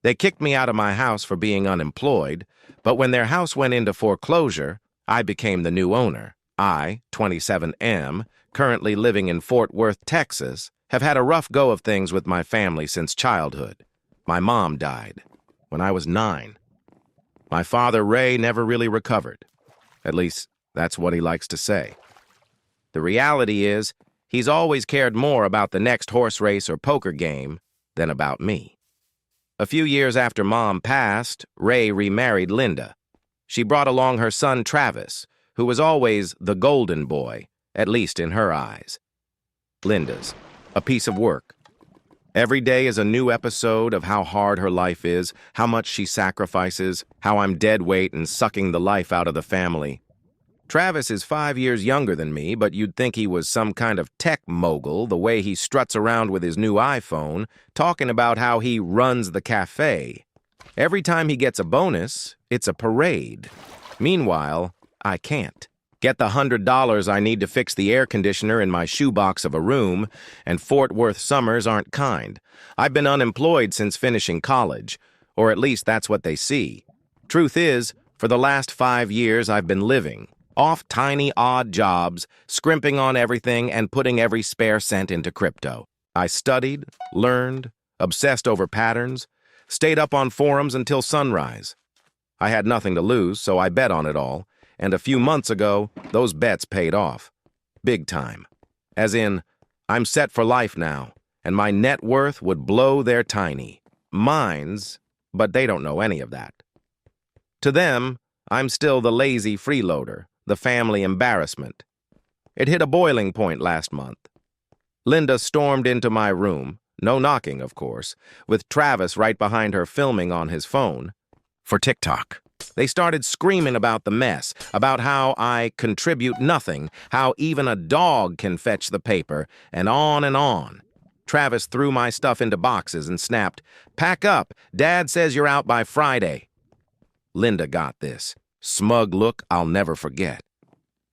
They kicked me out of my house for being unemployed, but when their house went into foreclosure, I became the new owner. I, 27M, currently living in Fort Worth, Texas, have had a rough go of things with my family since childhood. My mom died when I was 9. My father, Ray, never really recovered. At least, that's what he likes to say. The reality is, he's always cared more about the next horse race or poker game than about me. A few years after Mom passed, Ray remarried Linda. She brought along her son Travis, who was always the golden boy, at least in her eyes. Linda's a piece of work. Every day is a new episode of how hard her life is, how much she sacrifices, how I'm dead weight and sucking the life out of the family. Travis is 5 years younger than me, but you'd think he was some kind of tech mogul the way he struts around with his new iPhone, talking about how he runs the cafe. Every time he gets a bonus, it's a parade. Meanwhile, I can't. Get the $100 I need to fix the air conditioner in my shoebox of a room, and Fort Worth summers aren't kind. I've been unemployed since finishing college, or at least that's what they see. Truth is, for the last 5 years I've been living off tiny, odd jobs, scrimping on everything and putting every spare cent into crypto. I studied, learned, obsessed over patterns, stayed up on forums until sunrise. I had nothing to lose, so I bet on it all, and a few months ago, those bets paid off. Big time. As in, I'm set for life now, and my net worth would blow their tiny. Mine's, but they don't know any of that. To them, I'm still the lazy freeloader, the family embarrassment. It hit a boiling point last month. Linda stormed into my room, no knocking, of course, with Travis right behind her filming on his phone for TikTok. They started screaming about the mess, about how I contribute nothing, how even a dog can fetch the paper, and on and on. Travis threw my stuff into boxes and snapped, "Pack up, Dad says you're out by Friday." Linda got this. Smug look I'll never forget.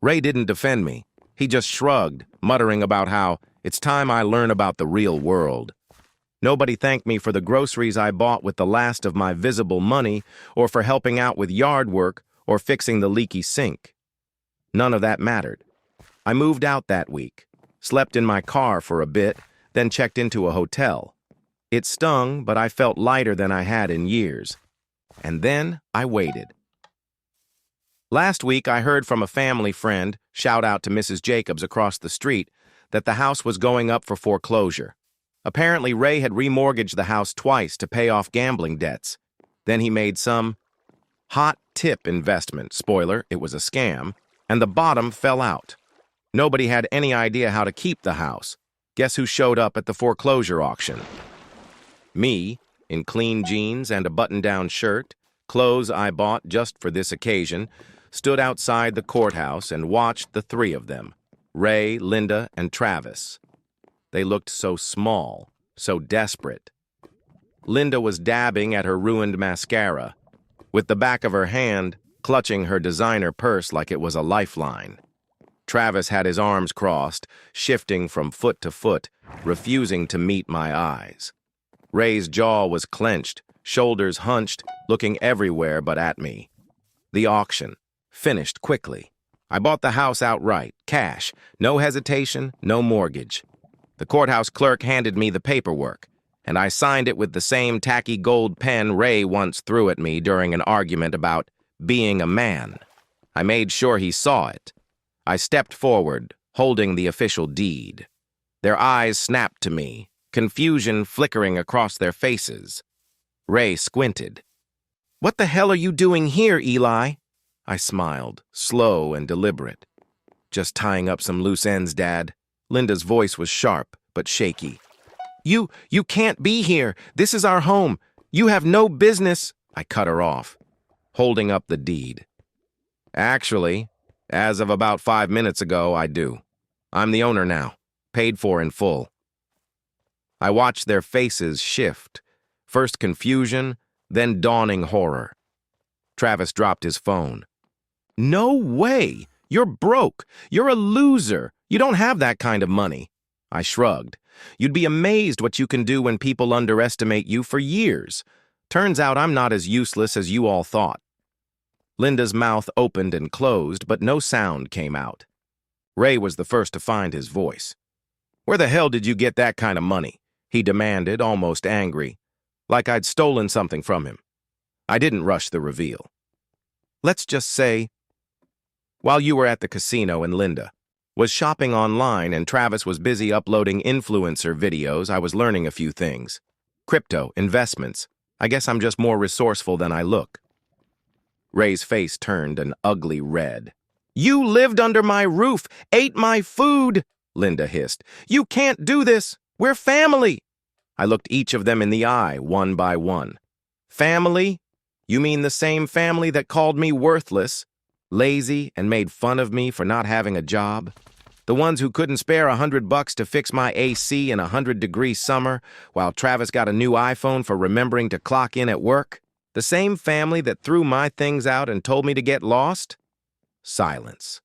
Ray didn't defend me. He just shrugged, muttering about how it's time I learn about the real world. Nobody thanked me for the groceries I bought with the last of my visible money, or for helping out with yard work, or fixing the leaky sink. None of that mattered. I moved out that week, slept in my car for a bit, then checked into a hotel. It stung, but I felt lighter than I had in years. And then I waited. Last week, I heard from a family friend, shout out to Mrs. Jacobs across the street, that the house was going up for foreclosure. Apparently, Ray had remortgaged the house twice to pay off gambling debts. Then he made some hot tip investment. Spoiler, it was a scam, and the bottom fell out. Nobody had any idea how to keep the house. Guess who showed up at the foreclosure auction? Me, in clean jeans and a button-down shirt, clothes I bought just for this occasion, stood outside the courthouse and watched the three of them, Ray, Linda, and Travis. They looked so small, so desperate. Linda was dabbing at her ruined mascara, with the back of her hand clutching her designer purse like it was a lifeline. Travis had his arms crossed, shifting from foot to foot, refusing to meet my eyes. Ray's jaw was clenched, shoulders hunched, looking everywhere but at me. The auction finished quickly. I bought the house outright, cash, no hesitation, no mortgage. The courthouse clerk handed me the paperwork, and I signed it with the same tacky gold pen Ray once threw at me during an argument about being a man. I made sure he saw it. I stepped forward, holding the official deed. Their eyes snapped to me, confusion flickering across their faces. Ray squinted. "What the hell are you doing here, Eli?" I smiled, slow and deliberate. "Just tying up some loose ends, Dad." Linda's voice was sharp, but shaky. You can't be here. This is our home. You have no business." I cut her off, holding up the deed. "Actually, as of about 5 minutes ago, I do. I'm the owner now, paid for in full." I watched their faces shift, first confusion, then dawning horror. Travis dropped his phone. "No way! You're broke! You're a loser! You don't have that kind of money." I shrugged. "You'd be amazed what you can do when people underestimate you for years. Turns out I'm not as useless as you all thought. Linda's mouth opened and closed, but no sound came out. Ray was the first to find his voice. "Where the hell did you get that kind of money?" he demanded, almost angry, like I'd stolen something from him. I didn't rush the reveal. "Let's just say, while you were at the casino and Linda was shopping online and Travis was busy uploading influencer videos, I was learning a few things. Crypto, investments. I guess I'm just more resourceful than I look." Ray's face turned an ugly red. "You lived under my roof, ate my food," Linda hissed. "You can't do this. We're family." I looked each of them in the eye, one by one. "Family? You mean the same family that called me worthless, lazy, and made fun of me for not having a job? The ones who couldn't spare $100 to fix my AC in a 100-degree summer, while Travis got a new iPhone for remembering to clock in at work? The same family that threw my things out and told me to get lost?" Silence.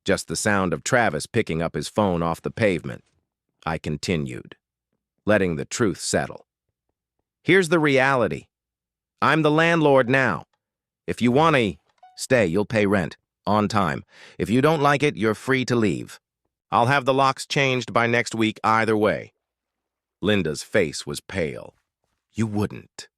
Just the sound of Travis picking up his phone off the pavement. I continued, letting the truth settle. "Here's the reality. I'm the landlord now. If you want to stay, you'll pay rent, on time. If you don't like it, you're free to leave. I'll have the locks changed by next week either way." Linda's face was pale. "You wouldn't."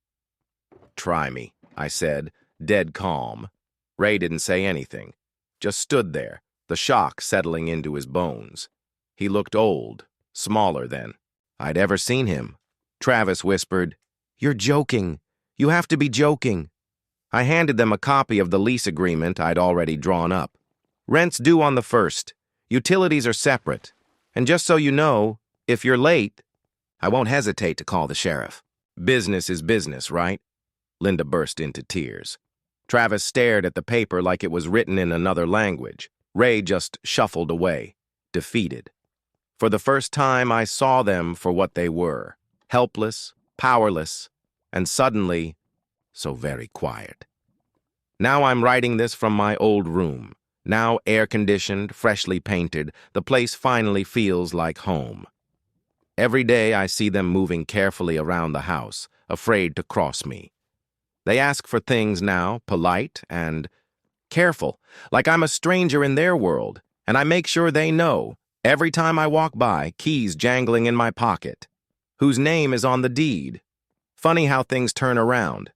"Try me," I said, dead calm. Ray didn't say anything, just stood there, the shock settling into his bones. He looked old, smaller than I'd ever seen him. Travis whispered, "You're joking. You have to be joking." I handed them a copy of the lease agreement I'd already drawn up. "Rent's due on the 1st. Utilities are separate. And just so you know, if you're late, I won't hesitate to call the sheriff." "Business is business, right?" Linda burst into tears. Travis stared at the paper like it was written in another language. Ray just shuffled away, defeated. For the first time, I saw them for what they were, helpless, powerless, and suddenly, so very quiet. Now I'm writing this from my old room. Now air-conditioned, freshly painted, the place finally feels like home. Every day I see them moving carefully around the house, afraid to cross me. They ask for things now, polite and careful, like I'm a stranger in their world, and I make sure they know, every time I walk by, keys jangling in my pocket. Whose name is on the deed? Funny how things turn around.